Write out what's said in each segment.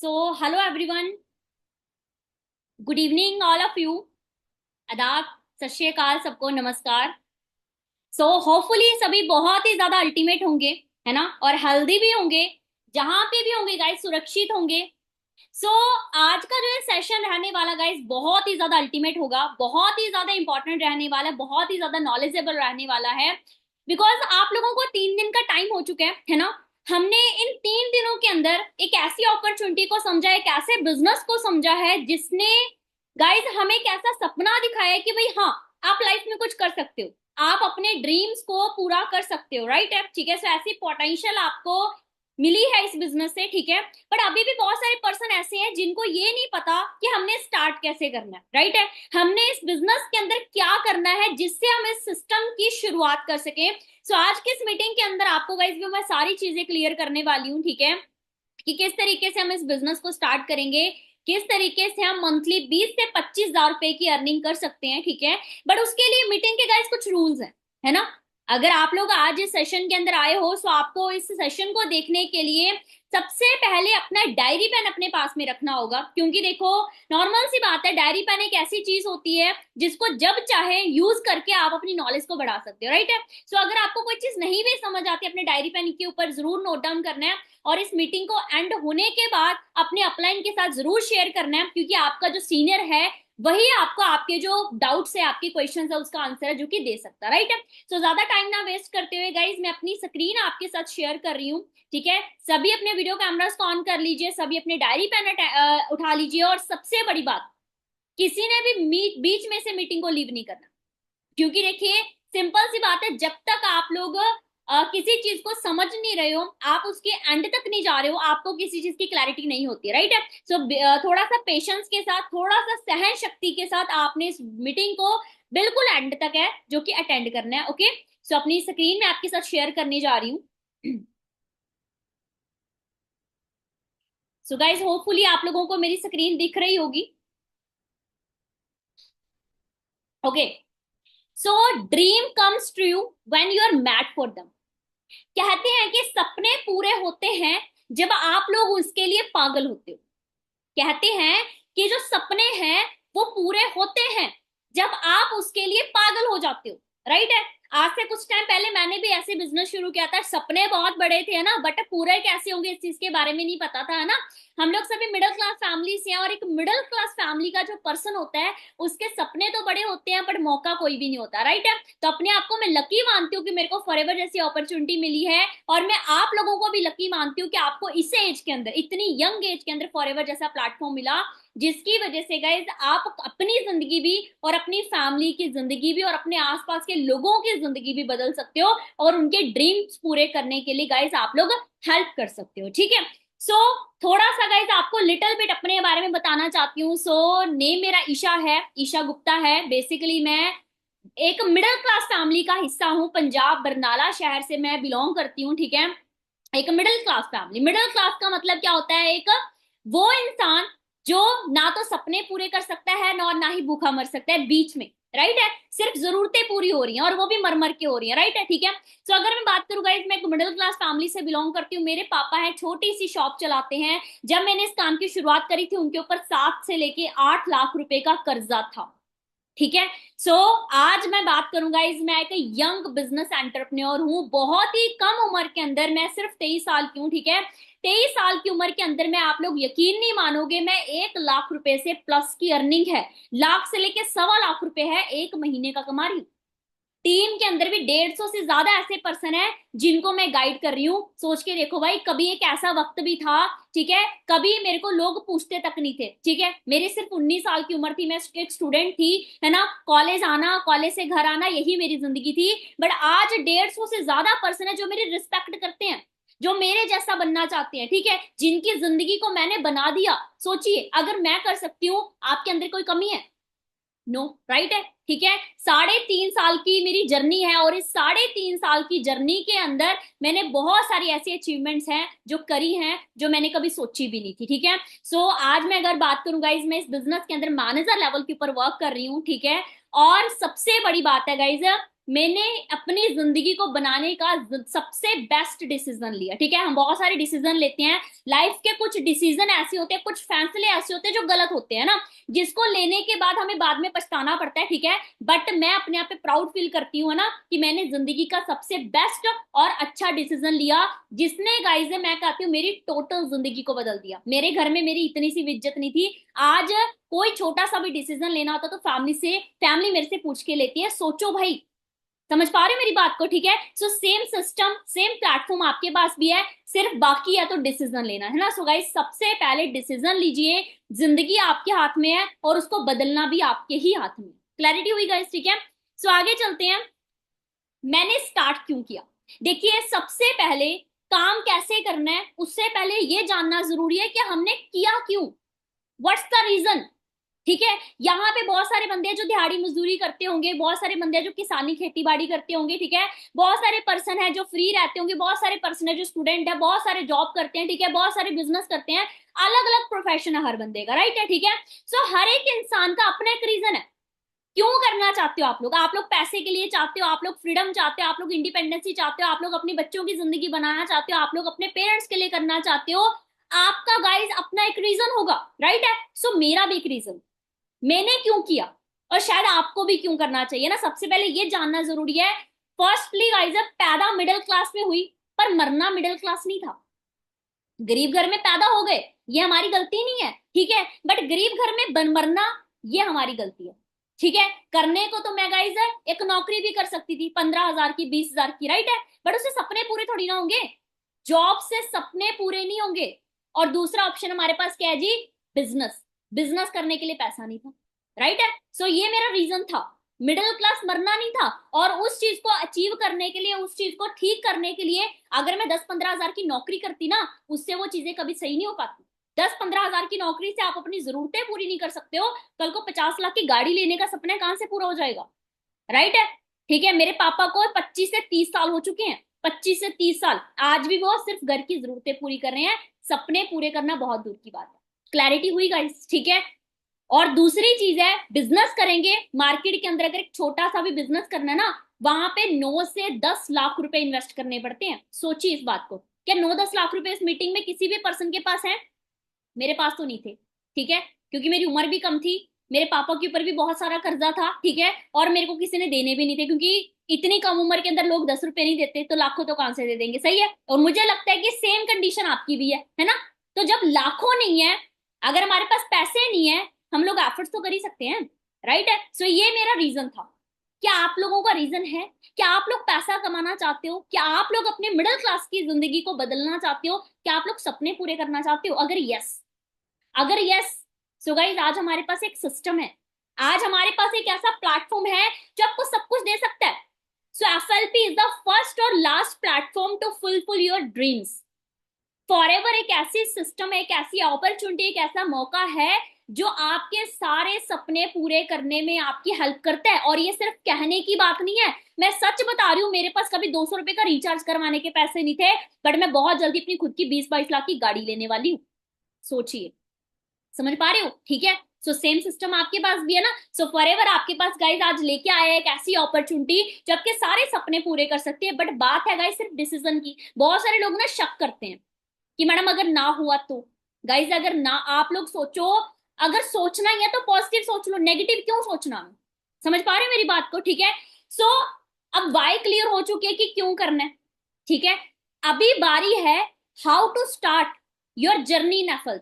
Hello everyone. Good evening, all of you. आदाब, सत श्री अकाल, सबको नमस्कार. होपफुली सभी बहुत ही ज्यादा अल्टीमेट होंगे, है ना, और हेल्दी भी होंगे. जहां पे भी होंगे गाइस, सुरक्षित होंगे. आज का जो ये सेशन रहने वाला गाइस बहुत ही ज्यादा अल्टीमेट होगा, बहुत ही ज्यादा इंपॉर्टेंट रहने वाला है, बहुत ही ज्यादा नॉलेजेबल रहने वाला है. बिकॉज आप लोगों को 3 दिन का टाइम हो चुका है ना. हमने इन 3 दिनों के अंदर एक ऐसी अपॉर्चुनिटी को समझा, एक ऐसे बिजनेस को समझा है जिसने गाइस हमें एक ऐसा सपना दिखाया है कि भाई हाँ, आप लाइफ में कुछ कर सकते हो, आप अपने ड्रीम्स को पूरा कर सकते हो. राइट है, ठीक है. ऐसी पोटेंशियल आपको मिली है इस बिजनेस से, ठीक है. बट अभी भी बहुत सारे पर्सन ऐसे हैं जिनको ये नहीं पता कि हमने स्टार्ट कैसे करना है. राइट है, हमने इस बिजनेस के अंदर क्या करना है जिससे हम इस सिस्टम की शुरुआत कर सके. आज की इस मीटिंग के अंदर आपको गाइस भी मैं सारी चीजें क्लियर करने वाली हूँ, ठीक है, कि किस तरीके से हम इस बिजनेस को स्टार्ट करेंगे, किस तरीके से हम मंथली 20 से 25 हजार रुपए की अर्निंग कर सकते हैं, ठीक है. बट उसके लिए मीटिंग के गाइस कुछ रूल्स हैं, है ना. अगर आप लोग आज इस सेशन के अंदर आए हो तो आपको इस सेशन को देखने के लिए सबसे पहले अपना डायरी पेन अपने पास में रखना होगा. क्योंकि देखो, नॉर्मल सी बात है, डायरी पेन एक ऐसी चीज होती है जिसको जब चाहे यूज करके आप अपनी नॉलेज को बढ़ा सकते हो. राइट है. अगर आपको कोई चीज नहीं भी समझ आती, अपने डायरी पेन के ऊपर जरूर नोट डाउन करना है और इस मीटिंग को एंड होने के बाद अपने अपलाइन के साथ जरूर शेयर करना है. क्योंकि आपका जो सीनियर है वही आपको आपके जो डाउट्स है, आपके क्वेश्चंस है, उसका आंसर है जो कि दे सकता है. राइट है. ज्यादा टाइम ना वेस्ट करते हुए गाइज मैं अपनी स्क्रीन आपके साथ शेयर कर रही हूँ, ठीक है. सभी अपने वीडियो कैमरास को ऑन कर लीजिए, सभी अपने डायरी पेन उठा लीजिए. और सबसे बड़ी बात, किसी ने भी बीच में से मीटिंग को लीव नहीं करना. क्योंकि देखिए, सिंपल सी बात है, जब तक आप लोग किसी चीज को समझ नहीं रहे हो, आप उसके एंड तक नहीं जा रहे हो, आपको किसी चीज की क्लैरिटी नहीं होती है. राइट है. थोड़ा सा पेशेंस के साथ, थोड़ा सा सहन शक्ति के साथ आपने इस मीटिंग को बिल्कुल एंड तक है जो कि अटेंड करना है. ओके. अपनी स्क्रीन में आपके साथ शेयर करने जा रही हूँ. गाइज होपफुली आप लोगों को मेरी स्क्रीन दिख रही होगी. Okay. Dream comes true when you are mad for them. कहते हैं कि सपने पूरे होते हैं जब आप लोग उसके लिए पागल होते हो. कहते हैं कि जो सपने हैं वो पूरे होते हैं जब आप उसके लिए पागल हो जाते हो. राइट है. आज से कुछ टाइम पहले मैंने भी ऐसे बिजनेस शुरू किया था, सपने बहुत बड़े थे ना, बट पूरे कैसे होंगे इस चीज के बारे में नहीं पता था, है ना. हम लोग सभी मिडिल क्लास फैमिली से हैं और एक मिडिल क्लास फैमिली का जो पर्सन होता है उसके सपने तो बड़े होते हैं बट मौका कोई भी नहीं होता. राइट है. अपने आप को मैं लकी मानती हूँ कि मेरे को फॉरएवर जैसी अपॉर्चुनिटी मिली है, और मैं आप लोगों को भी लकी मानती हूँ कि आपको इस एज के अंदर, इतनी यंग एज के अंदर फॉरएवर जैसा प्लेटफॉर्म मिला, जिसकी वजह से गाइज आप अपनी जिंदगी भी और अपनी फैमिली की जिंदगी भी और अपने आसपास के लोगों की जिंदगी भी बदल सकते हो और उनके ड्रीम्स पूरे करने के लिए गाइज आप लोग हेल्प कर सकते हो. ठीक है. थोड़ा सा गाइज आपको लिटिल बिट अपने बारे में बताना चाहती हूँ. नेम मेरा ईशा है, ईशा गुप्ता है. बेसिकली मैं एक मिडिल क्लास फैमिली का हिस्सा हूँ. पंजाब बरनाला शहर से मैं बिलोंग करती हूँ. ठीक है. एक middle class family. Middle class का मतलब क्या होता है? एक वो इंसान जो ना तो सपने पूरे कर सकता है ना ही भूखा मर सकता है, बीच में. राइट है. सिर्फ जरूरतें पूरी हो रही हैं और वो भी मर मर के हो रही हैं. राइट है. ठीक है. अगर मैं बात करूँ गाइस, मैं एक मिडिल क्लास फैमिली से बिलोंग करती हूँ. मेरे पापा है, छोटी सी शॉप चलाते हैं. जब मैंने इस काम की शुरुआत करी थी उनके ऊपर 7 से लेके 8 लाख रुपए का कर्जा था. ठीक है. आज मैं बात करूंगा मैं एक यंग बिजनेस एंटरप्रेन्योर हूं. बहुत ही कम उम्र के अंदर, मैं सिर्फ 23 साल की हूं. ठीक है. 23 साल की उम्र के अंदर मैं, आप लोग यकीन नहीं मानोगे, मैं 1 लाख रुपए से प्लस की अर्निंग है, लाख से लेके 1.25 लाख रुपए है एक महीने का कमा रही हूँ. टीम के अंदर भी 150 से ज्यादा ऐसे पर्सन है जिनको मैं गाइड कर रही हूँ. सोच के देखो भाई, कभी एक ऐसा वक्त भी था, ठीक है, कभी मेरे को लोग पूछते तक नहीं थे. ठीक है. मेरी सिर्फ 19 साल की उम्र थी, मैं एक स्टूडेंट थी, है ना. कॉलेज आना, कॉलेज से घर आना, यही मेरी जिंदगी थी. बट आज 150 से ज्यादा पर्सन है जो मेरी रिस्पेक्ट करते हैं, जो मेरे जैसा बनना चाहते हैं. ठीक है. जिनकी जिंदगी को मैंने बना दिया. सोचिए, अगर मैं कर सकती हूँ, आपके अंदर कोई कमी है? नो. राइट है. ठीक है. 3.5 साल की मेरी जर्नी है और इस 3.5 साल की जर्नी के अंदर मैंने बहुत सारी ऐसी अचीवमेंट्स हैं जो करी हैं जो मैंने कभी सोची भी नहीं थी. ठीक है. आज मैं अगर बात करूं गाइज, मैं इस बिजनेस के अंदर मैनेजर लेवल के ऊपर वर्क कर रही हूँ. ठीक है. और सबसे बड़ी बात है गाइज, मैंने अपनी जिंदगी को बनाने का सबसे बेस्ट डिसीजन लिया। ठीक है, हम बहुत सारे डिसीजन लेते हैं लाइफ के, कुछ डिसीजन ऐसे होते हैं, कुछ फैसले ऐसे होते हैं जो गलत होते हैं ना, जिसको लेने के बाद हमें बाद में पछताना पड़ता है। ठीक है, बट मैं अपने आप पे प्राउड फील करती हूँ ना कि मैंने जिंदगी का सबसे बेस्ट और अच्छा डिसीजन लिया, जिसने गाइस मैं कहती हूँ मेरी टोटल जिंदगी को बदल दिया। मेरे घर में मेरी इतनी सी भी इज्जत नहीं थी। आज कोई छोटा सा भी डिसीजन लेना होता तो फैमिली मेरे से पूछ के लेती है। सोचो भाई, समझ पा रहे हो मेरी बात को? ठीक है, so same system same platform आपके पास भी है, सिर्फ बाकी है तो डिसीजन लेना है ना। सो गाइस, सबसे पहले डिसीजन लीजिए। जिंदगी आपके हाथ में है और उसको बदलना भी आपके ही हाथ में। क्लैरिटी हुई गाइस? ठीक है, सो आगे चलते हैं। मैंने स्टार्ट क्यों किया? देखिए, सबसे पहले काम कैसे करना है उससे पहले ये जानना जरूरी है कि हमने किया क्यों, व्हाट्स द रीजन। ठीक है, यहाँ पे बहुत सारे बंदे हैं जो दिहाड़ी मजदूरी करते होंगे, बहुत सारे बंदे हैं जो किसानी खेती बाड़ी करते होंगे। ठीक है, बहुत सारे पर्सन है जो फ्री रहते होंगे, बहुत सारे पर्सन है जो स्टूडेंट है, बहुत सारे जॉब करते हैं। ठीक है, बहुत सारे बिजनेस करते हैं। अलग अलग प्रोफेशन है हर बंदे का, राइट है? ठीक है, सो हर एक इंसान का अपना एक रीजन है। क्यों करना चाहते हो आप लोग? आप लोग पैसे के लिए चाहते हो, आप लोग फ्रीडम चाहते हो, आप लोग इंडिपेंडेंसी चाहते हो, आप लोग अपने बच्चों की जिंदगी बनाना चाहते हो, आप लोग अपने पेरेंट्स के लिए करना चाहते हो। आपका गाइस अपना एक रीजन होगा, राइट है? सो मेरा भी एक रीजन, मैंने क्यों किया और शायद आपको भी क्यों करना चाहिए ना, सबसे पहले ये जानना जरूरी है। फर्स्टली गाइस, पैदा मिडिल क्लास में हुई, पर मरना मिडिल क्लास नहीं था। गरीब घर में पैदा हो गए, ये हमारी गलती नहीं है। ठीक है, बट गरीब घर में मरना ये हमारी गलती है। ठीक है, करने को तो मैं गाइस एक नौकरी भी कर सकती थी 15,000 की, 20,000 की, राइट है? बट उससे सपने पूरे थोड़ी ना होंगे, जॉब से सपने पूरे नहीं होंगे। और दूसरा ऑप्शन हमारे पास क्या है जी? बिजनेस। बिजनेस करने के लिए पैसा नहीं था, राइट है? सो ये मेरा रीजन था, मिडिल क्लास मरना नहीं था। और उस चीज को अचीव करने के लिए, उस चीज को ठीक करने के लिए, अगर मैं 10-15 हजार की नौकरी करती ना, उससे वो चीजें कभी सही नहीं हो पाती। 10-15 हजार की नौकरी से आप अपनी जरूरतें पूरी नहीं कर सकते हो, कल को 50 लाख की गाड़ी लेने का सपना कहां से पूरा हो जाएगा, राइट है? ठीक है, मेरे पापा को 25 से 30 साल हो चुके हैं, 25 से 30 साल, आज भी वो सिर्फ घर की जरूरतें पूरी कर रहे हैं, सपने पूरे करना बहुत दूर की बात है। क्लैरिटी हुई गाइस? ठीक है, और दूसरी चीज है, बिजनेस करेंगे मार्केट के अंदर, अगर एक छोटा सा भी बिजनेस करना है ना, वहां पे 9 से 10 लाख रुपए इन्वेस्ट करने पड़ते हैं। सोचिए इस बात को, क्या 9-10 लाख रुपए इस मीटिंग में किसी भी पर्सन के पास है? मेरे पास तो नहीं थे। ठीक है, क्योंकि मेरी उम्र भी कम थी, मेरे पापा के ऊपर भी बहुत सारा कर्जा था। ठीक है, और मेरे को किसी ने देने भी नहीं थे, क्योंकि इतनी कम उम्र के अंदर लोग 10 रुपए नहीं देते, तो लाखों तो कहां से दे देंगे? सही है, और मुझे लगता है कि सेम कंडीशन आपकी भी है ना? तो जब लाखों नहीं है, अगर हमारे पास पैसे नहीं है, हम लोग एफर्ट्स तो कर ही सकते हैं, राइट है? सो ये मेरा रीजन था। क्या आप लोगों का रीजन है? क्या आप लोग पैसा कमाना चाहते हो? क्या आप लोग अपने मिडिल क्लास की जिंदगी को बदलना चाहते हो? क्या आप लोग सपने पूरे करना चाहते हो? अगर यस, सो गाइस, आज हमारे पास एक सिस्टम है, आज हमारे पास एक ऐसा प्लेटफॉर्म है जो आपको सब कुछ दे सकता है। So FLP is the first और last platform to fulfil your dreams forever. एक ऐसी सिस्टम है, एक ऐसी अपॉर्चुनिटी, एक ऐसा मौका है जो आपके सारे सपने पूरे करने में आपकी हेल्प करता है। और ये सिर्फ कहने की बात नहीं है, मैं सच बता रही हूँ, मेरे पास कभी 200 रुपए का रिचार्ज करवाने के पैसे नहीं थे, बट मैं बहुत जल्दी अपनी खुद की 20-22 लाख की गाड़ी लेने वाली हूँ। सोचिए, समझ पा रहे हो? ठीक है, सो सेम सिस्टम आपके पास भी है ना। सो फॉरएवर आपके पास गाइस आज लेके आया है एक ऐसी अपॉर्चुनिटी जो आपके सारे सपने पूरे कर सकती है। बट बात है गाइस सिर्फ डिसीजन की। बहुत सारे लोग ना शक करते हैं कि मैडम अगर ना हुआ तो। गाइस, अगर ना, आप लोग सोचो, अगर सोचना ही है तो पॉजिटिव सोच लो, नेगेटिव क्यों सोचना? समझ पा रहे हो मेरी बात को? ठीक है, सो अब वाई क्लियर हो चुकी है कि क्यों करना है। ठीक है, अभी बारी है how to start your journey in FL.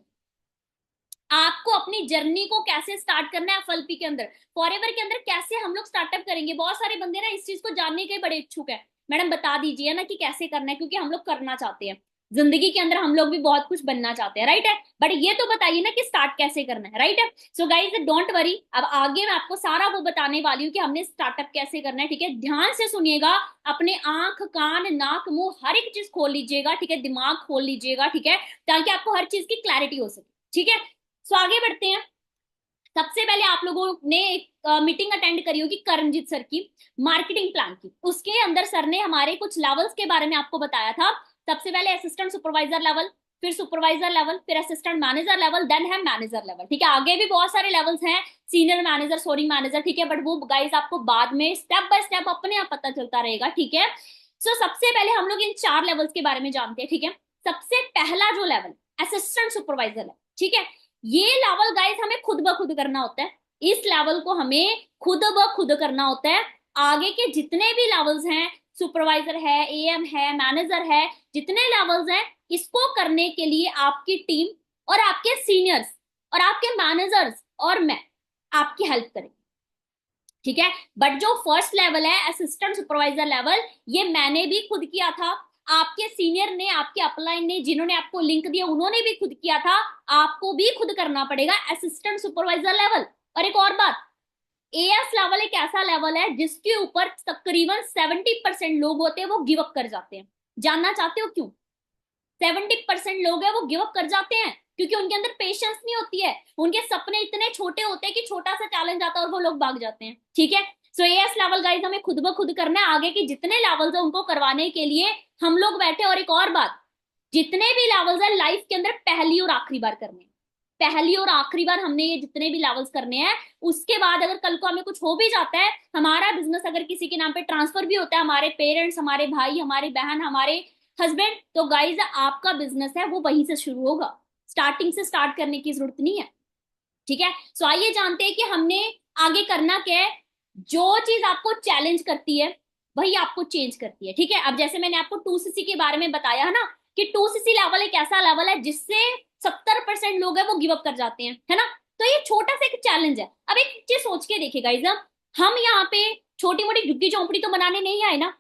आपको अपनी जर्नी को कैसे स्टार्ट करना है एफएलपी के अंदर, फॉरएवर के अंदर कैसे हम लोग स्टार्टअप करेंगे। बहुत सारे बंदे ना इस चीज को जानने के बड़े इच्छुक है, मैडम बता दीजिए ना कि कैसे करना है, क्योंकि हम लोग करना चाहते हैं जिंदगी के अंदर, हम लोग भी बहुत कुछ बनना चाहते हैं, राइट है? बट ये तो बताइए ना कि स्टार्ट कैसे करना है, राइट है? सो गाइज डोंट वरी, अब आगे मैं आपको सारा वो बताने वाली हूँ कि हमने स्टार्टअप कैसे करना है। ठीक है, ध्यान से सुनिएगा, अपने आंख कान नाक मुंह हर एक चीज खोल लीजिएगा। ठीक है, दिमाग खोल लीजिएगा, ठीक है, ताकि आपको हर चीज की क्लैरिटी हो सके। ठीक है, सो आगे बढ़ते हैं। सबसे पहले आप लोगों ने एक मीटिंग अटेंड करी होगी करणजीत सर की, मार्केटिंग प्लान की। उसके अंदर सर ने हमारे कुछ लेवल्स के बारे में आपको बताया था। सबसे पहले असिस्टेंट सुपरवाइजर लेवल, फिर सुपरवाइजर लेवल, फिर असिस्टेंट मैनेजर लेवल, देन है मैनेजर लेवल। ठीक है, आगे भी बहुत सारे लेवल्स हैं, सीनियर मैनेजर, सोरी मैनेजर, ठीक है, बट वो गाइस आपको बाद में स्टेप बाय स्टेप अपने आप पता चलता रहेगा। ठीक है, सो सबसे पहले हम लोग इन 4 लेवल्स के बारे में जानते हैं। ठीक है, सबसे पहला जो लेवल असिस्टेंट सुपरवाइजर है, ठीक है, ये लेवल गाइस हमें खुद ब खुद करना होता है। इस लेवल को हमें खुद ब खुद करना होता है। आगे के जितने भी लेवल्स हैं, सुपरवाइजर है, एएम है, मैनेजर है, जितने लेवल्स हैं, इसको करने के लिए आपकी टीम और आपके सीनियर्स और आपके मैनेजर्स और मैं आपकी हेल्प करेंगे। ठीक है, बट जो फर्स्ट लेवल है असिस्टेंट सुपरवाइजर लेवल, ये मैंने भी खुद किया था, आपके सीनियर ने, आपके अपलाइन ने, जिन्होंने आपको लिंक दिया उन्होंने भी खुद किया था, आपको भी खुद करना पड़ेगा असिस्टेंट सुपरवाइजर लेवल। और एक और बात, एएस लेवल एक ऐसा लेवल है जिसके ऊपर तकरीबन 70% लोग होते हैं वो गिव अप कर जाते हैं। जानना चाहते हो क्यों 70% लोग हैं वो गिव अप कर जाते हैं? क्योंकि उनके अंदर पेशेंस नहीं होती है, उनके सपने इतने छोटे होते हैं कि छोटा सा चैलेंज आता है और वो लोग भाग जाते हैं। ठीक है, सो एएस लेवल गाइस हमें खुद ब खुद करना है। आगे के जितने लेवल्स है उनको करवाने के लिए हम लोग बैठे। और एक और बात, जितने भी लेवल्स है लाइफ के अंदर पहली और आखिरी बार करने हैं। पहली और आखिरी बार हमने ये जितने भी लेवल्स करने हैं, उसके बाद अगर कल को हमें कुछ हो भी जाता है, हमारा बिजनेस अगर किसी के नाम पे ट्रांसफर भी होता है, हमारे पेरेंट्स, हमारे भाई, हमारी बहन, हमारे हस्बैंड, तो गाइज आपका बिजनेस है वो वहीं से शुरू होगा, स्टार्टिंग से स्टार्ट करने की जरूरत नहीं है। ठीक है, सो आइए जानते हैं कि हमने आगे करना क्या है। जो चीज आपको चैलेंज करती है वही आपको चेंज करती है। ठीक है, अब जैसे मैंने आपको 2cc के बारे में बताया है ना, कि 2cc लेवल एक ऐसा लेवल है जिससे 70% लोग है वो गिव अप कर जाते हैं, है ना। तो ये छोटा सा एक चैलेंज है। अब एक चीज सोच के देखिएगा, इजम हम यहाँ पे छोटी मोटी झुग्गी झोंपड़ी तो बनाने नहीं आए ना,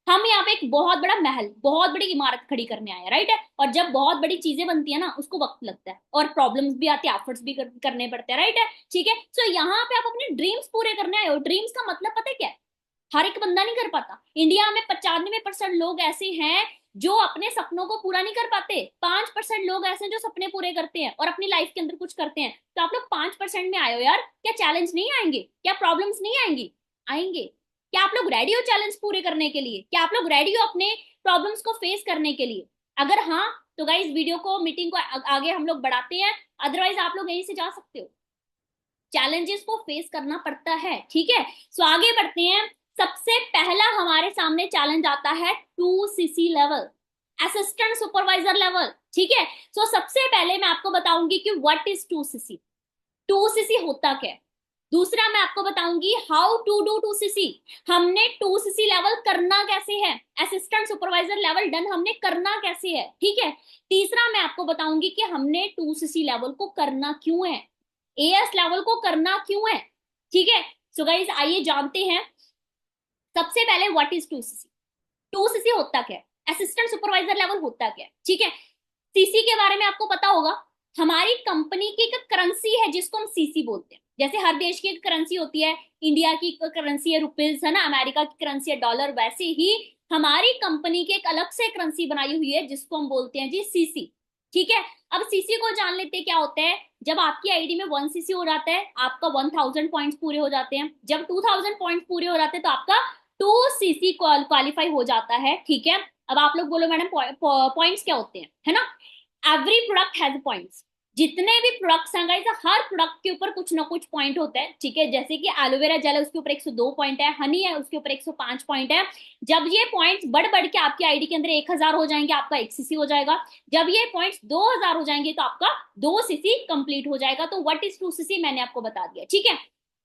हम यहाँ पे एक बहुत बड़ा महल, बहुत बड़ी इमारत खड़ी करने आए हैं, राइट है। और जब बहुत बड़ी चीजें बनती है ना, उसको वक्त लगता है और प्रॉब्लम्स भी आती है, एफर्ट्स भी करने पड़ते हैं, राइट है। ठीक है, सो यहाँ पे आप अपने ड्रीम्स पूरे करने आए हो। ड्रीम्स का मतलब पता है क्या है? हर एक बंदा नहीं कर पाता। इंडिया में 95% लोग ऐसे हैं जो अपने सपनों को पूरा नहीं कर पाते। 5% लोग ऐसे हैं जो सपने पूरे करते हैं और अपनी लाइफ के अंदर कुछ करते हैं। तो आप लोग 5% में आए हो यार, क्या चैलेंज नहीं आएंगे? क्या प्रॉब्लम्स नहीं आएंगी? आएंगे। क्या आप लोग रेडी हो चैलेंज पूरे करने के लिए? क्या आप लोग रेडी हो अपने प्रॉब्लम्स को फेस करने के लिए? अगर हाँ, तो गाइस वीडियो को, मीटिंग को आगे हम लोग बढ़ाते हैं, अदरवाइज आप लोग यहीं से जा सकते हो। चैलेंजेस को फेस करना पड़ता है। ठीक है, सो आगे बढ़ते हैं। सबसे पहला हमारे सामने चैलेंज आता है 2cc level, assistant supervisor level. ठीक है, सो सबसे पहले मैं आपको बताऊंगी कि व्हाट इज 2cc, 2cc होता क्या है। दूसरा मैं आपको बताऊंगी हाउ टू डू 2cc, हमने 2cc लेवल करना कैसे है, असिस्टेंट सुपरवाइजर लेवल डन हमने करना कैसे है। ठीक है, तीसरा मैं आपको बताऊंगी कि हमने 2cc लेवल को करना क्यों है, एएस लेवल को करना क्यों है। ठीक है, सो गाइस आइए जानते हैं। सबसे पहले व्हाट इज 2cc, 2cc होता क्या है, असिस्टेंट सुपरवाइजर लेवल होता क्या है। ठीक है, सीसी के बारे में आपको पता होगा, हमारी कंपनी की एक करेंसी है जिसको हम सीसी बोलते हैं। जैसे हर देश की एक करेंसी होती है, इंडिया की करेंसी है रुपीज, है ना, अमेरिका की करेंसी है डॉलर, वैसे ही हमारी कंपनी की एक अलग से करेंसी बनाई हुई है जिसको हम बोलते हैं जी सीसी। ठीक है, अब सीसी को जान लेते हैं क्या होता है। जब आपकी आईडी में 1cc हो जाता है, आपका 1000 पॉइंट्स पूरे हो जाते हैं। जब 2000 पॉइंट्स पूरे हो जाते हैं तो आपका 2cc क्वालिफाई हो जाता है। ठीक है, अब आप लोग बोलो मैडम पॉइंट्स क्या होते हैं, है ना। एवरी प्रोडक्ट हैज पॉइंट्स, जितने भी प्रोडक्ट्स हैं गाइस, हर प्रोडक्ट के ऊपर कुछ ना कुछ पॉइंट होता है। ठीक है, जैसे कि एलोवेरा जेल है उसके ऊपर 102 पॉइंट है, हनी है उसके ऊपर 105 पॉइंट है। जब ये पॉइंट्स बढ़ बढ़ के आपकी आईडी के अंदर 1000 हो जाएंगे, आपका 1cc हो जाएगा। जब ये पॉइंट्स 2000 हो जाएंगे तो आपका 2cc कंप्लीट हो जाएगा। तो व्हाट इज 2cc मैंने आपको बता दिया। ठीक है,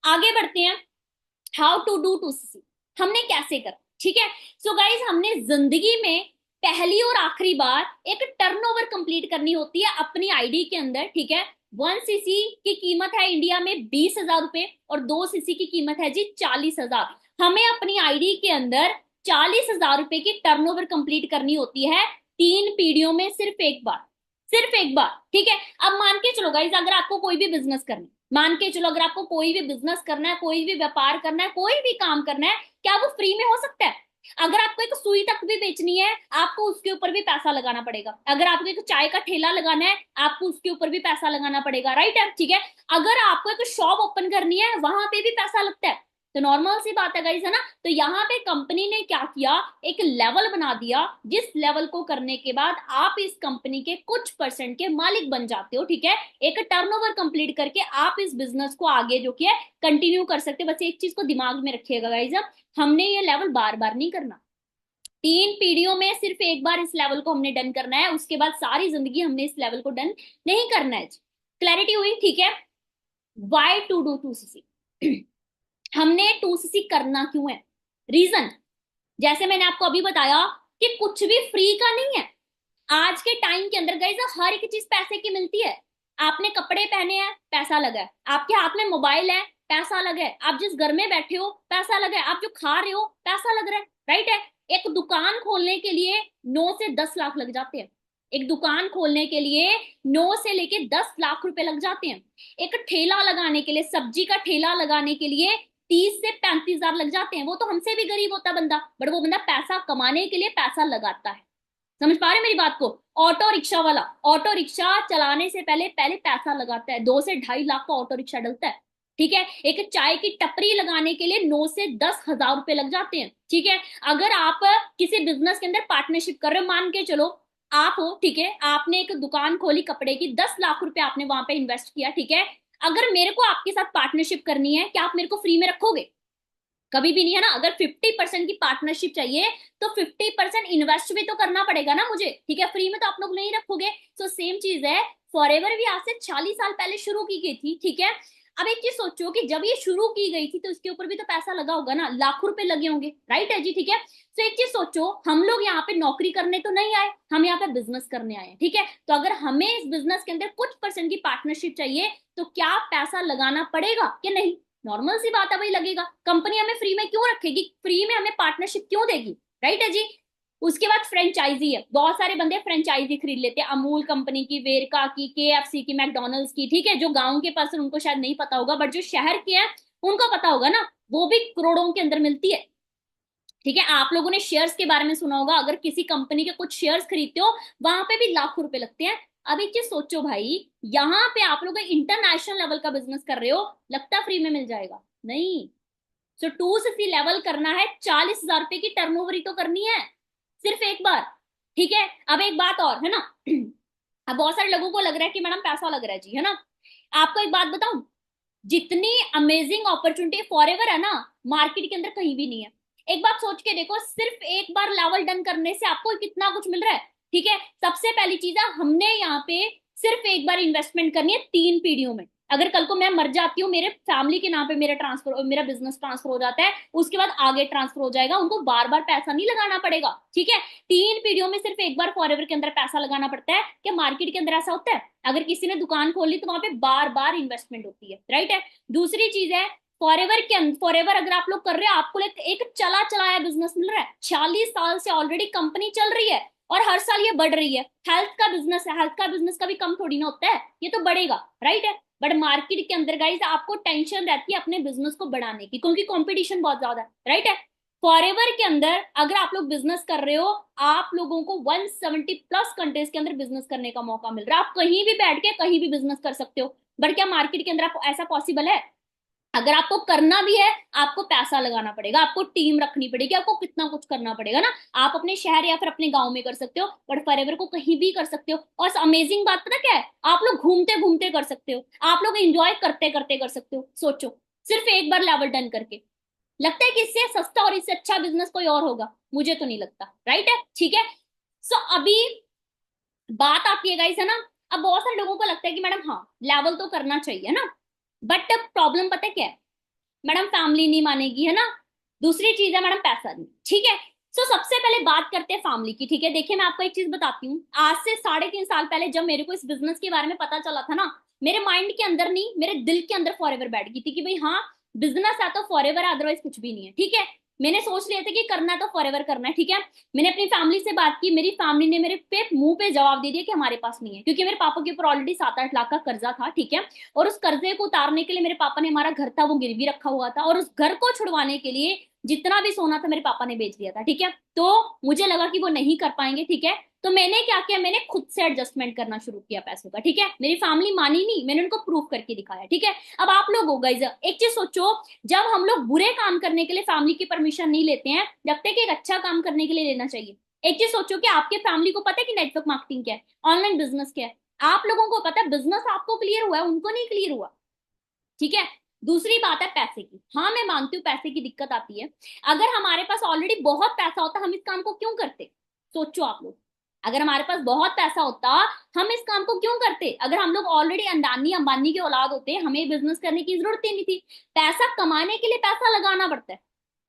आगे बढ़ते हैं। हाउ टू डू 2cc, हमने कैसे कर। ठीक है, सो गाइज हमने जिंदगी में पहली और आखिरी बार एक टर्नओवर कंप्लीट करनी होती है अपनी आईडी के अंदर। ठीक है, 1cc की कीमत है इंडिया में 20,000 रुपए और 2cc की कीमत है जी 40,000। हमें अपनी आईडी के अंदर 40,000 रुपए की टर्नओवर कंप्लीट करनी होती है 3 पीढ़ियों में, सिर्फ एक बार, सिर्फ एक बार। ठीक है, अब मान के चलो गाइज, अगर आपको कोई भी बिजनेस करना है, मान के चलो अगर आपको कोई भी बिजनेस करना है, कोई भी व्यापार करना है, कोई भी काम करना है, क्या वो फ्री में हो सकता है? अगर आपको एक सुई तक भी बेचनी है, आपको उसके ऊपर भी पैसा लगाना पड़ेगा। अगर आपको एक चाय का ठेला लगाना है, आपको उसके ऊपर भी पैसा लगाना पड़ेगा, राइट है। ठीक है, अगर आपको एक शॉप ओपन करनी है, वहां पे भी पैसा लगता है। तो नॉर्मल सी बात है गाइस, है ना। तो यहाँ पे कंपनी ने क्या किया, एक लेवल बना दिया, जिस लेवल को करने के बाद आप इस कंपनी के कुछ परसेंट के मालिक बन जाते हो, ठीक है। एक टर्नओवर कंप्लीट करके आप इस बिजनेस को आगे जो कि है कंटिन्यू कर सकते हो। बस एक चीज को दिमाग में रखिएगा गाइस, हमने ये लेवल बार बार नहीं करना। 3 पीढ़ियों में सिर्फ एक बार इस लेवल को हमने डन करना है, उसके बाद सारी जिंदगी हमने इस लेवल को डन नहीं करना है। क्लैरिटी हुई, ठीक है। Why to do 2cc? हमने 2cc करना क्यों है, रीजन जैसे मैंने आपको अभी बताया कि कुछ भी फ्री का नहीं है। आज के टाइम के अंदर गाइस हर एक चीज पैसे की मिलती है। आपने कपड़े पहने हैं, पैसा लगा है। आपके हाथ में मोबाइल है, पैसा लगा है। आप जिस घर में बैठे हो, पैसा लगा है। आप जो खा रहे हो, पैसा लग रहा है, राइट है। एक दुकान खोलने के लिए 9 से 10 लाख लग जाते हैं। एक दुकान खोलने के लिए 9 से लेके 10 लाख रुपए लग जाते हैं। एक ठेला लगाने के लिए, सब्जी का ठेला लगाने के लिए 30 से 35 हजार लग जाते हैं। वो तो हमसे भी गरीब होता बंदा, बट वो बंदा पैसा कमाने के लिए पैसा लगाता है। समझ पा रहे हैं मेरी बात को। ऑटो रिक्शा वाला ऑटो रिक्शा चलाने से पहले पहले पैसा लगाता है, 2 से 2.5 लाख का ऑटो रिक्शा डलता है, ठीक है। एक चाय की टपरी लगाने के लिए 9 से 10 हजार रुपए लग जाते हैं, ठीक है। अगर आप किसी बिजनेस के अंदर पार्टनरशिप कर रहे हो, मान के चलो आप हो, ठीक है, आपने एक दुकान खोली कपड़े की, 10 लाख रुपए आपने वहां पे इन्वेस्ट किया, ठीक है। अगर मेरे को आपके साथ पार्टनरशिप करनी है, क्या आप मेरे को फ्री में रखोगे? कभी भी नहीं, है ना। अगर 50% की पार्टनरशिप चाहिए तो 50% इन्वेस्ट भी तो करना पड़ेगा ना मुझे, ठीक है। फ्री में तो आप लोग नहीं रखोगे। सो सेम चीज है, फॉरएवर भी आज से 40 साल पहले शुरू की गई थी, ठीक है। अब एक चीज सोचो कि जब ये शुरू की गई थी तो इसके ऊपर भी तो पैसा लगा होगा ना, लाखों रुपए लगे होंगे, राइट है जी, ठीक है। तो एक चीज सोचो, हम लोग यहाँ पे नौकरी करने तो नहीं आए, हम यहाँ पे बिजनेस करने आए हैं, ठीक है। तो अगर हमें इस बिजनेस के अंदर कुछ परसेंट की पार्टनरशिप चाहिए तो क्या पैसा लगाना पड़ेगा कि नहीं? नॉर्मल सी बात है, भाई लगेगा। कंपनी हमें फ्री में क्यों रखेगी, फ्री में हमें पार्टनरशिप क्यों देगी, राइट है जी। उसके बाद फ्रेंचाइजी है, बहुत सारे बंदे फ्रेंचाइजी खरीद लेते हैं, अमूल कंपनी की, वेरका की, केएफसी की, मैकडोनल्ड्स की, ठीक है। जो गांव के पर्सन उनको शायद नहीं पता होगा, बट जो शहर के हैं उनको पता होगा ना, वो भी करोड़ों के अंदर मिलती है, ठीक है। आप लोगों ने शेयर्स के बारे में सुना होगा, अगर किसी कंपनी के कुछ शेयर्स खरीदते हो वहां पे भी लाखों रुपए लगते हैं। अब एक चीज सोचो भाई, यहाँ पे आप लोग इंटरनेशनल लेवल का बिजनेस कर रहे हो, लगता फ्री में मिल जाएगा? नहीं। सो 2cc लेवल करना है, 40 हजार रुपए की टर्नओवर ही तो करनी है, सिर्फ एक बार, ठीक है। अब एक बात और है ना, अब बहुत सारे लोगों को लग रहा है कि मैडम पैसा लग रहा है जी, है ना। आपको एक बात बताऊं, जितनी अमेजिंग अपॉर्चुनिटी फॉरएवर है ना, मार्केट के अंदर कहीं भी नहीं है। एक बात सोच के देखो, सिर्फ एक बार लेवल डन करने से आपको कितना कुछ मिल रहा है, ठीक है। सबसे पहली चीज है, हमने यहाँ पे सिर्फ एक बार इन्वेस्टमेंट करनी है 3 पीढ़ियों में। अगर कल को मैं मर जाती हूँ, मेरे फैमिली के नाम पे मेरा बिजनेस ट्रांसफर हो जाता है, उसके बाद आगे ट्रांसफर हो जाएगा, उनको बार बार पैसा नहीं लगाना पड़ेगा, ठीक है। 3 पीढ़ियों में सिर्फ एक बार फॉरएवर के अंदर पैसा लगाना पड़ता है। क्या मार्केट के अंदर ऐसा होता है? अगर किसी ने दुकान खोल ली तो वहां पे बार बार इन्वेस्टमेंट होती है, राइट है। दूसरी चीज है, फॉरएवर अगर आप लोग कर रहे हो, आपको एक चला चलाया बिजनेस मिल रहा है, 46 साल से ऑलरेडी कंपनी चल रही है और हर साल ये बढ़ रही है। हेल्थ का बिजनेस है, हेल्थ का बिजनेस कभी कम थोड़ी ना होता है, ये तो बढ़ेगा, राइट है। बट मार्केट के अंदर गाइस आपको टेंशन रहती है अपने बिजनेस को बढ़ाने की, क्योंकि कंपटीशन बहुत ज्यादा है, राइट है। फॉरएवर के अंदर अगर आप लोग बिजनेस कर रहे हो, आप लोगों को 170+ कंट्रीज के अंदर बिजनेस करने का मौका मिल रहा है। आप कहीं भी बैठ के कहीं भी बिजनेस कर सकते हो, बट क्या मार्केट के अंदर आपको ऐसा पॉसिबल है? अगर आपको करना भी है, आपको पैसा लगाना पड़ेगा, आपको टीम रखनी पड़ेगी, आपको कितना कुछ करना पड़ेगा ना। आप अपने शहर या फिर अपने गांव में कर सकते हो, बट फॉरएवर को कहीं भी कर सकते हो। और अमेजिंग बात पता क्या है, आप लोग घूमते घूमते कर सकते हो, आप लोग एंजॉय करते करते कर सकते हो। सोचो, सिर्फ एक बार लेवल डन करके। लगता है कि इससे सस्ता और इससे अच्छा बिजनेस कोई और होगा? मुझे तो नहीं लगता, राइट है, ठीक है। सो अभी बात आती है गाइस, है ना। अब बहुत सारे लोगों को लगता है कि मैडम हाँ, लेवल तो करना चाहिए ना, बट प्रॉब्लम पता है क्या है? मैडम फैमिली नहीं मानेगी, है ना। दूसरी चीज है मैडम पैसा नहीं, ठीक है। सो सबसे पहले बात करते हैं फैमिली की, ठीक है। देखिए मैं आपको एक चीज बताती हूँ, आज से 3.5 साल पहले जब मेरे को इस बिजनेस के बारे में पता चला था ना, मेरे माइंड के अंदर नहीं, मेरे दिल के अंदर फॉरएवर बैठ गई थी कि भाई हाँ, बिजनेस है तो फॉरएवर है, अदरवाइज कुछ भी नहीं है, ठीक है। मैंने सोच लिया था कि करना है तो फॉरएवर करना है, ठीक है। मैंने अपनी फैमिली से बात की, मेरी फैमिली ने मेरे पे मुंह पे जवाब दे दिया कि हमारे पास नहीं है, क्योंकि मेरे पापा के ऊपर ऑलरेडी 7-8 लाख का कर्जा था, ठीक है। और उस कर्जे को उतारने के लिए मेरे पापा ने हमारा घर था वो गिरवी रखा हुआ था, और उस घर को छुड़वाने के लिए जितना भी सोना था मेरे पापा ने बेच दिया था, ठीक है। तो मुझे लगा कि वो नहीं कर पाएंगे, ठीक है। तो मैंने क्या किया, मैंने खुद से एडजस्टमेंट करना शुरू किया पैसों का, ठीक है। मेरी फैमिली मानी नहीं, मैंने उनको प्रूव करके दिखाया, ठीक है। अब आप लोग हो गाइस, एक चीज सोचो, जब हम लोग बुरे काम करने के लिए फैमिली की परमिशन नहीं लेते हैं, लगता है कि एक अच्छा काम करने के लिए लेना चाहिए। एक चीज सोचो कि आपके फैमिली को पता है कि नेटवर्क मार्केटिंग क्या है, ऑनलाइन बिजनेस क्या है, आप लोगों को पता है, बिजनेस आपको क्लियर हुआ है, उनको नहीं क्लियर हुआ, ठीक है। दूसरी बात है पैसे की, हाँ मैं मानती हूँ पैसे की दिक्कत आती है। अगर हमारे पास ऑलरेडी बहुत पैसा होता, हम इस काम को क्यों करते? सोचो आप लोग, अगर हमारे पास बहुत पैसा होता, हम इस काम को क्यों करते? अगर हम लोग ऑलरेडी अंडानी अंबानी के औलाद होते, हमें बिजनेस करने की जरूरत ही नहीं थी। पैसा कमाने के लिए पैसा लगाना पड़ता है,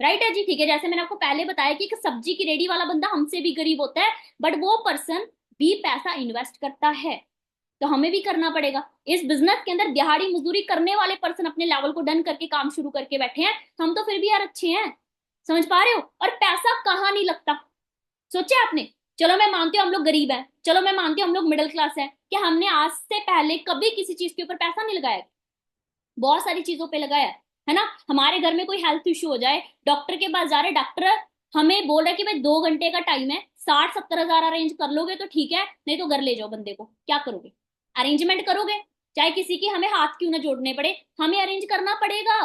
राइट है जी, ठीक है। जैसे मैंने आपको पहले बताया कि एक सब्जी की रेडी वाला बंदा हमसे भी गरीब होता है, बट वो पर्सन भी पैसा इन्वेस्ट करता है, तो हमें भी करना पड़ेगा। इस बिजनेस के अंदर दिहाड़ी मजदूरी करने वाले पर्सन अपने लेवल को डन करके काम शुरू करके बैठे हैं, हम तो फिर भी यार अच्छे हैं, समझ पा रहे हो? और पैसा कहाँ नहीं लगता, सोचे आपने? चलो मैं मानती हूँ हम लोग गरीब हैं, चलो मैं मानती हूँ हम लोग मिडिल क्लास हैं, कि हमने आज से पहले कभी किसी चीज के ऊपर पैसा नहीं लगाया? बहुत सारी चीजों पे लगाया है ना। हमारे घर में कोई हेल्थ इश्यू हो जाए, डॉक्टर के पास जा रहे, डॉक्टर हमें बोल रहा है कि भाई 2 घंटे का टाइम है, 60-70 हजार अरेंज कर लोगे तो ठीक है, नहीं तो घर ले जाओ बंदे को, क्या करोगे? अरेंजमेंट करोगे, चाहे किसी की हमें हाथ क्यों ना जोड़ने पड़े, हमें अरेंज करना पड़ेगा,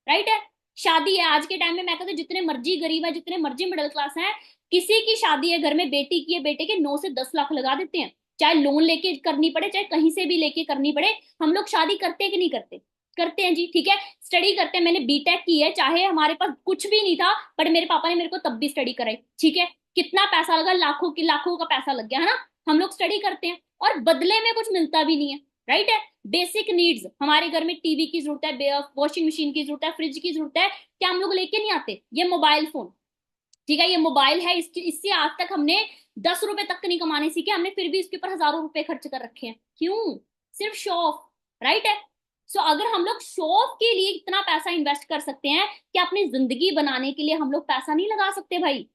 राइट है। शादी है आज के टाइम में, मैं कहती हूँ जितने मर्जी गरीब है, जितने मर्जी मिडिल क्लास है, किसी की शादी है घर में, बेटी की है, बेटे के 9 से 10 लाख लगा देते हैं, चाहे लोन लेके करनी पड़े, चाहे कहीं से भी लेके करनी पड़े। हम लोग शादी करते हैं कि नहीं करते? करते हैं जी, ठीक है। स्टडी करते हैं, मैंने बीटेक की है, चाहे हमारे पास कुछ भी नहीं था, बट मेरे पापा ने मेरे को तब भी स्टडी कराई, ठीक है। कितना पैसा लगा, लाखों की लाखों का पैसा लग गया है ना। हम लोग स्टडी करते हैं और बदले में कुछ मिलता भी नहीं है, राइट है। बेसिक नीड्स, हमारे घर में टीवी की जरूरत है, वॉशिंग मशीन की जरूरत है, फ्रिज की जरूरत है, क्या हम लोग लेके नहीं आते? ये मोबाइल फोन, ठीक है, ये मोबाइल है, इससे आज तक हमने 10 रुपए तक नहीं कमाने सीखे, हमने फिर भी इसके ऊपर हजारों रुपए खर्च कर रखे हैं, क्यों? सिर्फ शो ऑफ, राइट है। सो अगर हम लोग शो ऑफ के लिए इतना पैसा इन्वेस्ट कर सकते हैं, कि अपनी जिंदगी बनाने के लिए हम लोग पैसा नहीं लगा सकते भाई?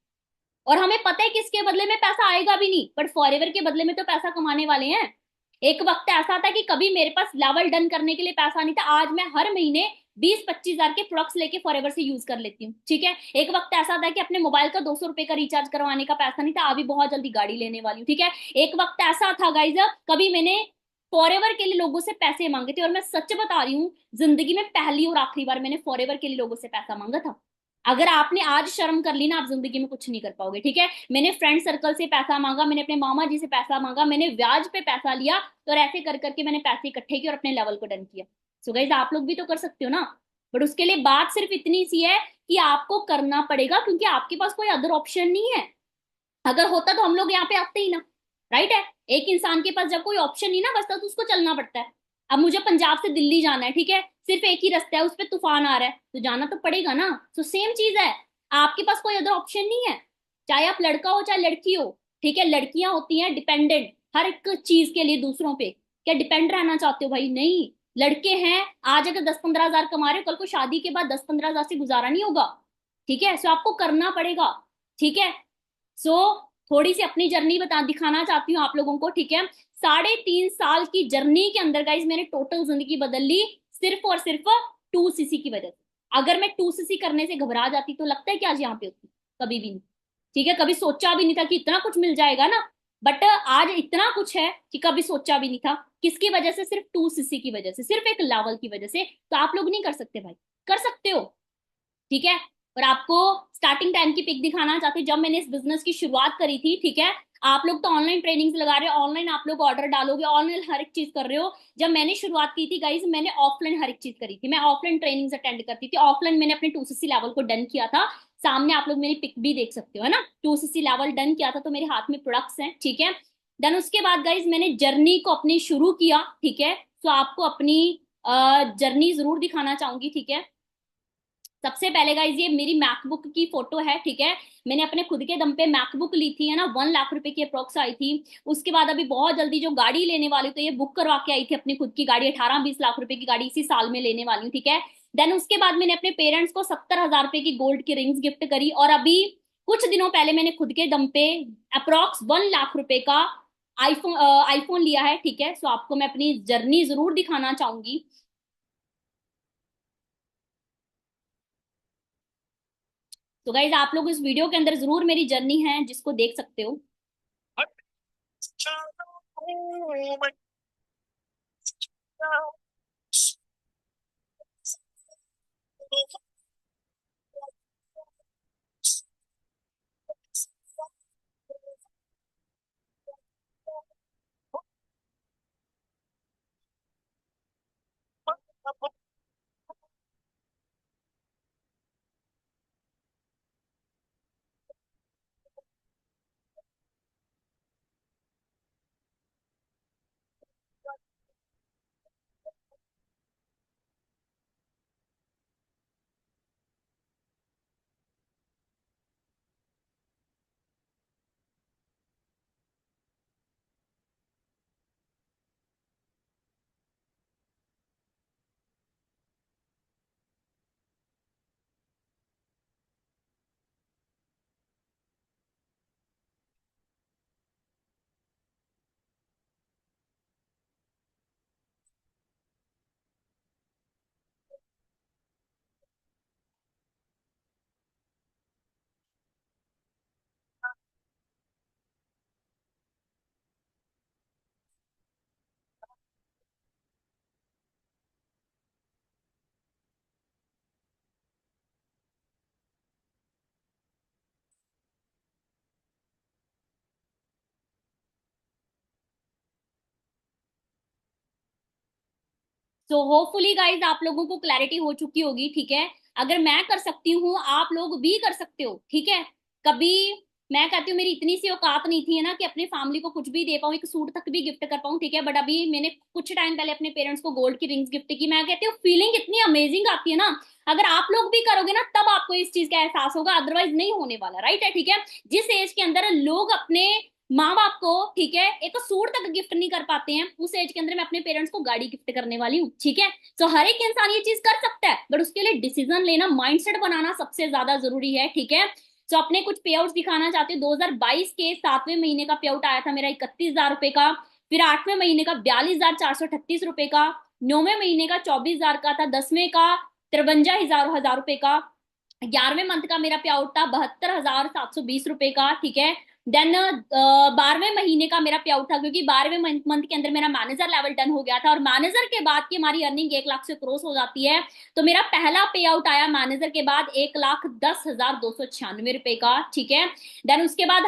और हमें पता है कि इसके बदले में पैसा आएगा भी नहीं, बट फॉरएवर के बदले में तो पैसा कमाने वाले हैं। एक वक्त ऐसा था कि कभी मेरे पास लेवल डन करने के लिए पैसा नहीं था, आज मैं हर महीने 20-25 हजार के प्रोडक्ट्स लेके फॉरएवर से यूज कर लेती हूँ, ठीक है। एक वक्त ऐसा था कि अपने मोबाइल का 200 रुपए का रिचार्ज करवाने का पैसा नहीं था, अभी बहुत जल्दी गाड़ी लेने वाली हूँ, ठीक है। एक वक्त ऐसा था गाइज, कभी मैंने फॉरएवर के लिए लोगों से पैसे मांगे थे, और मैं सच बता रही हूँ, जिंदगी में पहली और आखिरी बार मैंने फॉरएवर के लिए लोगों से पैसा मांगा था। अगर आपने आज शर्म कर ली ना, आप जिंदगी में कुछ नहीं कर पाओगे, ठीक है। मैंने फ्रेंड सर्कल से पैसा मांगा, मैंने अपने मामा जी से पैसा मांगा, मैंने ब्याज पे पैसा लिया, तो ऐसे कर करके मैंने पैसे इकट्ठे किए और अपने लेवल को डन किया। सो गाइस आप लोग भी तो कर सकते हो ना, बट उसके लिए बात सिर्फ इतनी सी है कि आपको करना पड़ेगा, क्योंकि आपके पास कोई अदर ऑप्शन नहीं है। अगर होता तो हम लोग यहाँ पे आते ही ना, राइट है। एक इंसान के पास जब कोई ऑप्शन नहीं ना बचता, तो उसको चलना पड़ता है। अब मुझे पंजाब से दिल्ली जाना है, ठीक है, सिर्फ एक ही रास्ता है, उस पर तूफान आ रहा है, तो जाना तो पड़ेगा ना। तो सेम चीज है, आपके पास कोई अदर ऑप्शन नहीं है, चाहे आप लड़का हो चाहे लड़की हो, ठीक है। लड़कियां होती हैं डिपेंडेंट हर एक चीज के लिए दूसरों पे, क्या डिपेंड रहना चाहते हो भाई? नहीं। लड़के हैं, आज अगर 10-15 हजार कमा रहे हो, कल को शादी के बाद 10-15 हजार से गुजारा नहीं होगा, ठीक है। सो आपको करना पड़ेगा, ठीक है। सो थोड़ी सी अपनी जर्नी बता दिखाना चाहती हूँ आप लोगों को, ठीक है। 3.5 साल की जर्नी के अंदर गाइज मैंने टोटल जिंदगी बदल ली, सिर्फ और सिर्फ 2cc की वजह से। अगर मैं 2cc करने से घबरा जाती, तो लगता है कि आज यहाँ पे होती? कभी भी नहीं, ठीक है। कभी सोचा भी नहीं था कि इतना कुछ मिल जाएगा ना, बट आज इतना कुछ है कि कभी सोचा भी नहीं था। किसकी वजह से? सिर्फ 2cc की वजह से, सिर्फ एक लेवल की वजह से। तो आप लोग नहीं कर सकते भाई? कर सकते हो, ठीक है। और आपको स्टार्टिंग टाइम की पिक दिखाना चाहते हैं, जब मैंने इस बिजनेस की शुरुआत करी थी, ठीक है। आप लोग तो ऑनलाइन ट्रेनिंग्स लगा रहे हो, ऑनलाइन आप लोग ऑर्डर डालोगे, ऑनलाइन हर एक चीज कर रहे हो। जब मैंने शुरुआत की थी गाइज, मैंने ऑफलाइन हर एक चीज करी थी, मैं ऑफलाइन ट्रेनिंग्स अटेंड करती थी, ऑफलाइन मैंने अपने 2cc लेवल को डन किया था। सामने आप लोग मेरी पिक भी देख सकते हो, है ना। 2cc लेवल डन किया था, तो मेरे हाथ में प्रोडक्ट्स हैं, ठीक है। देन उसके बाद गाइज मैंने जर्नी को अपनी शुरू किया, ठीक है। तो आपको अपनी जर्नी जरूर दिखाना चाहूंगी, ठीक है। सबसे पहले गाइज ये मेरी मैकबुक की फोटो है, ठीक है। मैंने अपने खुद के दम पे मैकबुक ली थी, है ना, 1 लाख रुपए की अप्रोक्स आई थी। उसके बाद अभी बहुत जल्दी जो गाड़ी लेने वाली हूँ, तो ये बुक करवा के आई थी अपनी खुद की गाड़ी, 18-20 लाख रुपए की गाड़ी इसी साल में लेने वाली हूँ, ठीक है। देन उसके बाद मैंने अपने पेरेंट्स को 70 हजार रुपए की गोल्ड की रिंग्स गिफ्ट करी, और अभी कुछ दिनों पहले मैंने खुद के दम पे अप्रोक्स 1 लाख रुपए का आईफोन आईफोन लिया है, ठीक है। सो आपको मैं अपनी जर्नी जरूर दिखाना चाहूंगी। तो गाइज आप लोग इस वीडियो के अंदर जरूर मेरी जर्नी है जिसको देख सकते हो। सो होपफुली गाइज आप लोगों को क्लैरिटी हो चुकी होगी, ठीक है। अगर मैं कर सकती हूँ आप लोग भी कर सकते हो, ठीक है। कभी मैं कहती हूँ मेरी इतनी सी औकात नहीं थी है ना कि अपनी फैमिली को कुछ भी दे पाऊँ, एक सूट तक भी गिफ्ट कर पाऊँ, ठीक है। बट अभी मैंने कुछ टाइम पहले अपने पेरेंट्स को गोल्ड की रिंग्स गिफ्ट की। मैं कहती हूँ फीलिंग इतनी अमेजिंग आती है ना। अगर आप लोग भी करोगे ना तब आपको इस चीज का एहसास होगा, अदरवाइज नहीं होने वाला, राइट है, ठीक है। जिस एज के अंदर लोग अपने माँ बाप को, ठीक है, एक सूट तक गिफ्ट नहीं कर पाते हैं, उस एज के अंदर मैं अपने पेरेंट्स को गाड़ी गिफ्ट करने वाली हूँ, ठीक है। तो हर एक इंसान ये चीज कर सकता है, बट उसके लिए डिसीजन लेना, माइंडसेट बनाना सबसे ज्यादा जरूरी है, ठीक है। तो अपने कुछ पे आउट दिखाना चाहते हो। 2022 के 7वें महीने का पे आउट आया था मेरा 31,000 रुपए का। फिर 8वें महीने का 42,438 रुपए का। 9वें महीने का 24,000 का था। 10वें का 53,000 रुपए का। 11वें मंथ का मेरा पे आउट था 72,720 रुपए का, ठीक है। देन 12वें महीने का मेरा पे आउट था, क्योंकि 12वें मंथ के अंदर मेरा मैनेजर लेवल डन हो गया था, और मैनेजर के बाद की हमारी अर्निंग 1 लाख से क्रॉस हो जाती है। तो मेरा पहला पे आउट आया मैनेजर के बाद 1,10,296 रुपए का, ठीक है। देन उसके बाद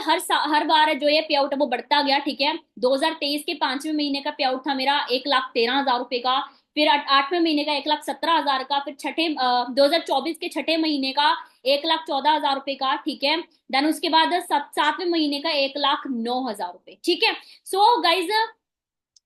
हर बार जो ये पे आउट है वो बढ़ता गया, ठीक है। 2023 के 5वें महीने का पे आउट था मेरा 1,13,000 रुपए का। फिर 8वें महीने का 1,17,000 का। फिर 2024 के 6ठे महीने का 1,14,000 रुपए का, ठीक है। देन उसके बाद 7वें महीने का 1,09,000 रुपए, ठीक है। सो गाइज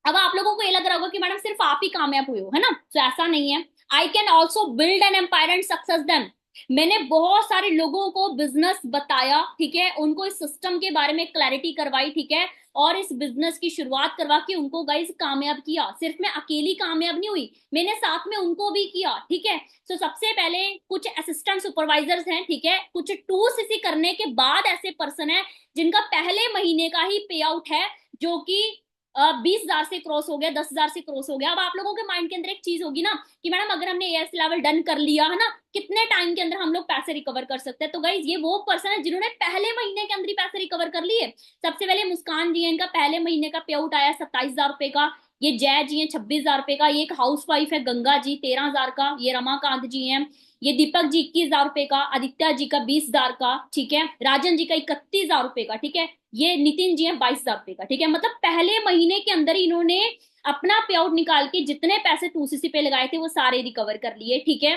अब आप लोगों को ये लग रहा होगा कि मैडम सिर्फ आप ही कामयाब हुए हो, है ना। तो ऐसा नहीं है। I can also build an empire and success them. मैंने बहुत सारे लोगों को बिजनेस बताया, ठीक है, उनको इस सिस्टम के बारे में क्लैरिटी करवाई, ठीक है। और इस बिजनेस की शुरुआत करवा के उनको गाइस कामयाब किया। सिर्फ मैं अकेली कामयाब नहीं हुई, मैंने साथ में उनको भी किया, ठीक है। तो सबसे पहले कुछ असिस्टेंट सुपरवाइजर्स हैं, ठीक है, कुछ 2 CC करने के बाद ऐसे पर्सन है जिनका पहले महीने का ही पे आउट है, जो कि 20,000 से क्रॉस हो गया, 10,000 से क्रॉस हो गया। अब आप लोगों के माइंड के अंदर एक चीज होगी ना कि मैडम अगर हमने एएस लेवल डन कर लिया है ना, कितने टाइम के अंदर हम लोग पैसे रिकवर कर सकते हैं। तो गाइज ये वो पर्सन है जिन्होंने पहले महीने के अंदर ही पैसे रिकवर कर लिए। सबसे पहले मुस्कान जी है, इनका पहले महीने का पे आउट आया 27,000 रुपए का। ये जय जी है 26,000 रुपए का। ये एक हाउस वाइफ है गंगा जी 13,000 का। ये रमाकांत जी हैं। ये दीपक जी 21,000 रुपए का। आदित्य जी का 20,000 का, ठीक है। राजन जी का 31,000 रुपए का, ठीक है। ये नितिन जी हैं 22,000 रुपए का, ठीक है। मतलब पहले महीने के अंदर ही इन्होंने अपना पे आउट निकाल के जितने पैसे 2CC पे लगाए थे वो सारे रिकवर कर लिए, ठीक है।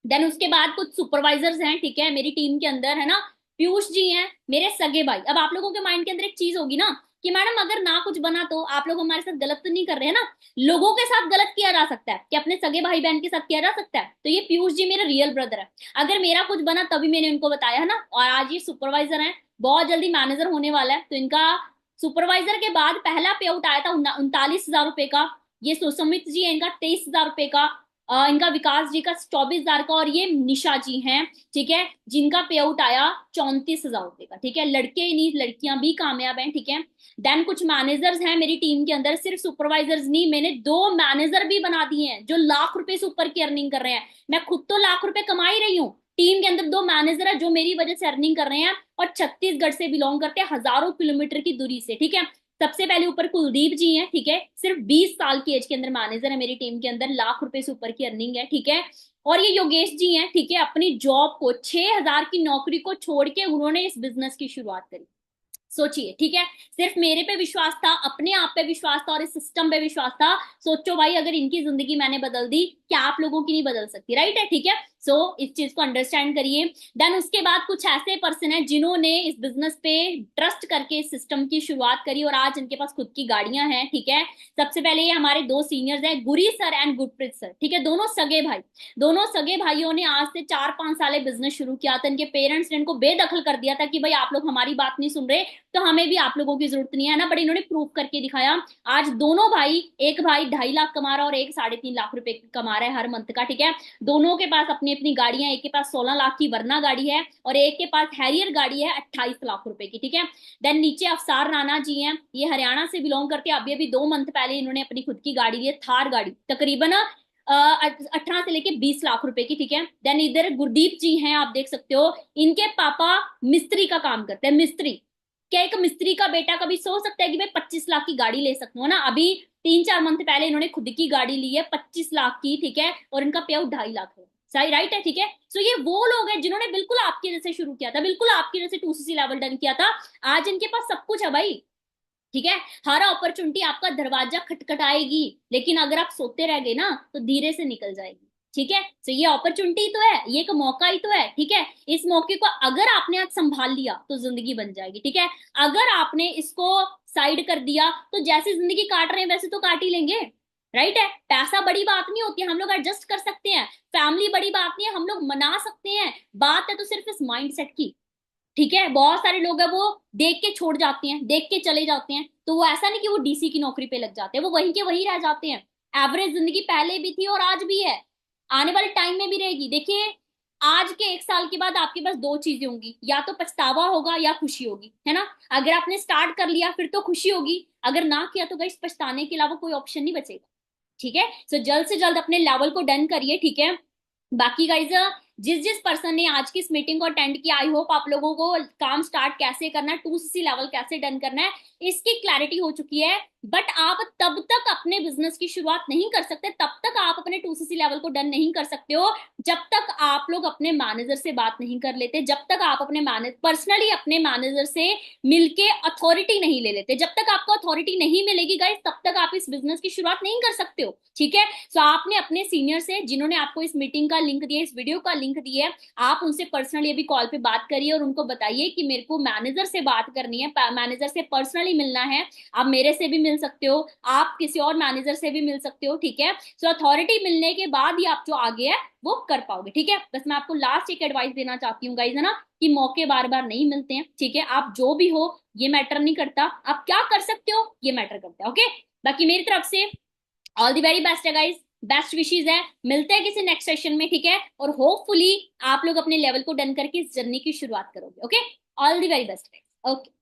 देन उसके बाद कुछ सुपरवाइजर्स हैं, ठीक है, मेरी टीम के अंदर, है ना। पीयूष जी हैं मेरे सगे भाई। अब आप लोगों के माइंड के अंदर एक चीज होगी ना कि मैडम अगर ना कुछ बना तो आप लोग हमारे साथ गलत तो नहीं कर रहे हैं ना। लोगों के साथ गलत किया जा सकता है कि अपने सगे भाई बहन के साथ किया जा सकता है। तो ये पीयूष जी मेरा रियल ब्रदर है। अगर मेरा कुछ बना तभी मैंने उनको बताया, है ना। और आज ये सुपरवाइजर है, बहुत जल्दी मैनेजर होने वाला है। तो इनका सुपरवाइजर के बाद पहला पे आउट आया था 39,000 रुपए का। ये सुमित जी है, इनका 23,000 रुपए का। इनका विकास जी का 24,000 का। और ये निशा जी हैं, ठीक है, जिनका पे आउट आया 34,000 रुपए का, ठीक है। लड़के ही नहीं लड़कियां भी कामयाब हैं, ठीक है। देन कुछ मैनेजर्स हैं मेरी टीम के अंदर, सिर्फ सुपरवाइजर्स नहीं, मैंने 2 मैनेजर भी बना दिए हैं जो लाख रुपए से ऊपर की अर्निंग कर रहे हैं। मैं खुद तो लाख रुपए कमा ही रही हूँ, टीम के अंदर 2 मैनेजर है जो मेरी वजह से अर्निंग कर रहे हैं, और छत्तीसगढ़ से बिलोंग करते हैं, हजारों किलोमीटर की दूरी से, ठीक है। सबसे पहले ऊपर कुलदीप जी हैं, ठीक है, सिर्फ 20 साल की एज के अंदर मैनेजर है मेरी टीम के अंदर, लाख रुपए से ऊपर की अर्निंग है, ठीक है। और ये योगेश जी हैं, ठीक है, अपनी जॉब को 6,000 की नौकरी को छोड़ के उन्होंने इस बिजनेस की शुरुआत करी। सोचिए, ठीक है, सिर्फ मेरे पे विश्वास था, अपने आप पे विश्वास था और इस सिस्टम पे विश्वास था। सोचो भाई, अगर इनकी जिंदगी मैंने बदल दी, क्या आप लोगों की नहीं बदल सकती? राइट है, ठीक है। सो इस चीज को अंडरस्टैंड करिए। देन उसके बाद कुछ ऐसे पर्सन है जिन्होंने इस बिजनेस पे ट्रस्ट करके इस सिस्टम की शुरुआत करी और आज इनके पास खुद की गाड़ियां हैं, ठीक है। सबसे पहले ये हमारे दो सीनियर्स हैं, गुरी सर एंड गुरप्रीत सर, ठीक है, दोनों सगे भाई। दोनों सगे भाइयों ने आज से 4-5 साल बिजनेस शुरू किया था। इनके पेरेंट्स ने इनको बेदखल कर दिया था कि भाई आप लोग हमारी बात नहीं सुन रहे तो हमें भी आप लोगों की जरूरत नहीं है ना, बट इन्होंने प्रूव करके दिखाया। आज दोनों भाई, एक भाई 2.5 लाख कमा रहा है और एक 3.5 लाख रुपए कमा रहा है हर मंथ का, ठीक है। दोनों के पास अपनी अपनी गाड़ियां, एक के पास 16 लाख की वरना गाड़ी है और एक के पास हैरियर गाड़ी है 28 लाख रुपए की, ठीक है। देन नीचे अफसार राणा जी हैं, ये हरियाणा से बिलोंग करते हैं। अभी अभी 2 मंथ पहले इन्होंने अपनी खुद की गाड़ी ली है, थार गाड़ी, तकरीबन 18 से लेके 20 लाख रुपए की, ठीक है। देन इधर गुरदीप जी हैं, आप देख सकते हो, इनके पापा मिस्त्री का काम करते हैं, मिस्त्री। क्या एक मिस्त्री का बेटा कभी सोच सकता है कि मैं 25 लाख की गाड़ी ले सकता हूँ ना? अभी 3-4 मंथ पहले इन्होंने खुद की गाड़ी ली है 25 लाख की, ठीक है, और इनका पे आउट 2.5 लाख है। सही, राइट है, ठीक है। सो ये वो लोग हैं जिन्होंने बिल्कुल आपके जैसे शुरू किया था, बिल्कुल आपके जैसे 2cc लेवल डन किया था। आज इनके पास सब कुछ है भाई, ठीक है। हर अपॉर्चुनिटी आपका दरवाजा खटखटाएगी, लेकिन अगर आप सोते रह गए ना तो धीरे से निकल जाएगी, ठीक है। तो ये अपॉर्चुनिटी तो है, ये एक मौका ही तो है, ठीक है। इस मौके को अगर आपने आज संभाल लिया तो जिंदगी बन जाएगी, ठीक है। अगर आपने इसको साइड कर दिया तो जैसी जिंदगी काट रहे हैं वैसे तो काट ही लेंगे, राइट है। पैसा बड़ी बात नहीं होती है, हम लोग एडजस्ट कर सकते हैं। फैमिली बड़ी बात नहीं है, हम लोग मना सकते हैं। बात है तो सिर्फ इस माइंडसेट की, ठीक है। बहुत सारे लोग है वो देख के छोड़ जाते हैं, देख के चले जाते हैं, तो वो ऐसा नहीं कि वो डीसी की नौकरी पे लग जाते हैं, वो वहीं के वहीं रह जाते हैं। एवरेज जिंदगी पहले भी थी और आज भी है, आने वाले टाइम में भी रहेगी। देखिए, आज के 1 साल के बाद आपके पास दो चीजें होंगी, या तो पछतावा होगा या खुशी होगी, है ना। अगर आपने स्टार्ट कर लिया फिर तो खुशी होगी, अगर ना किया तो गाइस पछताने के अलावा कोई ऑप्शन नहीं बचेगा, ठीक है। सो जल्द से जल्द अपने लेवल को डन करिए, ठीक है। बाकी गाइज, जिस जिस पर्सन ने आज की इस मीटिंग को अटेंड किया, आई होप आप लोगों को काम स्टार्ट कैसे करना है, 2cc लेवल कैसे डन करना है, इसकी क्लैरिटी हो चुकी है। बट आप तब तक अपने बिजनेस की शुरुआत नहीं कर सकते, तब तक आप अपने 2cc लेवल को डन नहीं कर सकते हो, जब तक आप लोग अपने मैनेजर से बात नहीं कर लेते, जब तक आप अपने पर्सनली अपने मैनेजर से मिलके अथॉरिटी नहीं ले लेते। जब तक आपको अथॉरिटी नहीं मिलेगी गाइस, तब तक आप इस बिजनेस की शुरुआत नहीं कर सकते हो, ठीक है। सो आपने अपने सीनियर से, जिन्होंने आपको इस मीटिंग का लिंक दिया, इस वीडियो का लिंक दिया है, आप उनसे पर्सनली अभी कॉल पे बात करिए और उनको बताइए कि मेरे को मैनेजर से बात करनी है, मैनेजर से पर्सनली मिलना है। आप मेरे से भी मिल सकते हो, आप किसी और मैनेजर से भी मिल सकते हो, ठीक है। सो अथॉरिटी मिलने के बाद ही आप जो आगे है वो कर पाओगे, ठीक है। बस मैं आपको लास्ट एक एडवाइस देना चाहती हूँ गाइज, है ना, कि मौके बार बार नहीं मिलते हैं, ठीक है। आप जो भी हो ये मैटर नहीं करता, आप क्या कर सकते हो ये मैटर करता है, ओके। बाकी मेरी तरफ से ऑल द वेरी बेस्ट है गाइज, बेस्ट विशेष है। मिलते हैं किसी नेक्स्ट सेशन में, ठीक है, और होपफुली आप लोग अपने लेवल को डन करके इस जर्नी की शुरुआत करोगे, okay. All the very best guys, okay.